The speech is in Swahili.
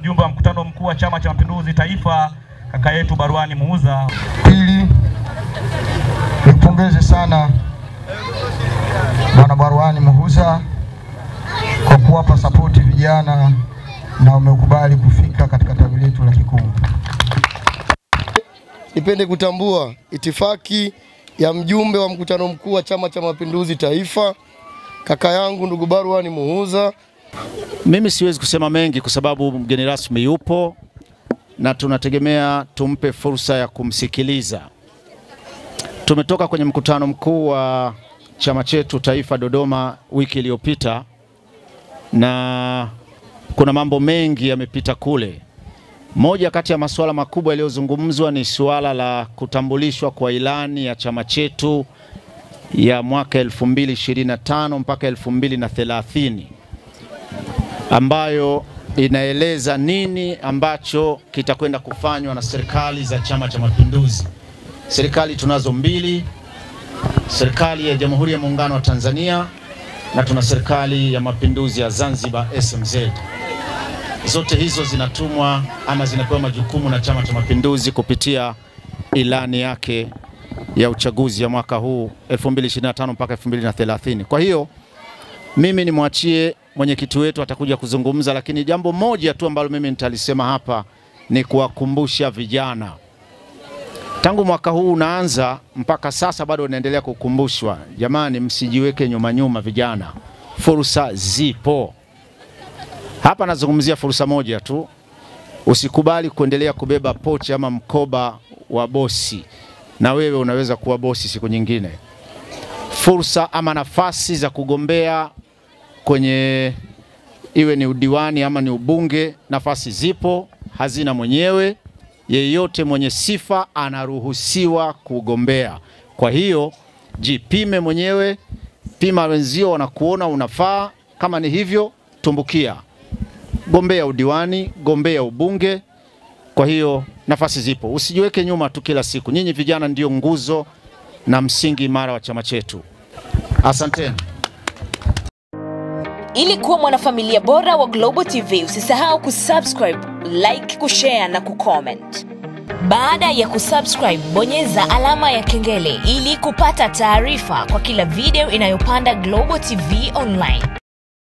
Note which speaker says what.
Speaker 1: mjumbe wa mkutano mkuu wa Chama cha Mapinduzi Taifa, kaka yetu Barwani Muhuza.
Speaker 2: Pili, nipongeze sana Bwana Barwani Muhuza kwa kuwapa support vijana na umekubali kufika katika tawi letu la Kikungu.
Speaker 3: Nipende kutambua itifaki ya mjumbe wa mkutano mkuu wa Chama cha Mapinduzi Taifa, kaka yangu ndugu Barwani Muhuza.
Speaker 4: Mimi siwezi kusema mengi kwa sababu mgeni rasmi yupo na tunategemea tumpe fursa ya kumsikiliza. Tumetoka kwenye mkutano mkuu wa chama chetu taifa Dodoma wiki iliyopita na kuna mambo mengi yamepita kule. Moja kati ya masuala makubwa yaliyozungumzwa ni suala la kutambulishwa kwa ilani ya chama chetu ya mwaka 2025 mpaka 2030 ambayo inaeleza nini ambacho kitakwenda kufanywa na serikali za Chama cha Mapinduzi. Serikali tunazo mbili, serikali ya Jamhuri ya Muungano wa Tanzania na tuna serikali ya Mapinduzi ya Zanzibar SMZ. Zote hizo zinatumwa ama zinapewa majukumu na Chama cha Mapinduzi kupitia ilani yake ya uchaguzi ya mwaka huu 2025 mpaka 2030. Kwa hiyo mimi nimwachie mwenyekiti wetu atakuja kuzungumza, lakini jambo moja tu ambalo mimi nitalisema hapa ni kuwakumbusha vijana. Tangu mwaka huu unaanza mpaka sasa bado unaendelea kukumbushwa. Jamani, msijiweke nyuma vijana. Fursa zipo. Hapa nazungumzia fursa moja tu. Usikubali kuendelea kubeba pochi ama mkoba wa bosi. Na wewe unaweza kuwa bosi siku nyingine. Fursa ama nafasi za kugombea kwenye iwe ni udiwani ama ni ubunge, nafasi zipo, hazina mwenyewe. Yeyote mwenye sifa anaruhusiwa kugombea. Kwa hiyo jipime mwenyewe, pima wenzio wanakuona unafaa. Kama ni hivyo, tumbukia. Gombea udiwani, gombea ubunge. Kwa hiyo nafasi zipo. Usijiweke nyuma tu kila siku. Nyinyi vijana ndio nguzo na msingi imara wa chama chetu. Asanteni.
Speaker 5: Ili kuwa mwanafamilia bora wa Global TV, usisahau kusubscribe, like, kushare na kucomment. Baada ya kusubscribe, bonyeza alama ya kengele ili kupata taarifa kwa kila video inayopanda Global TV Online.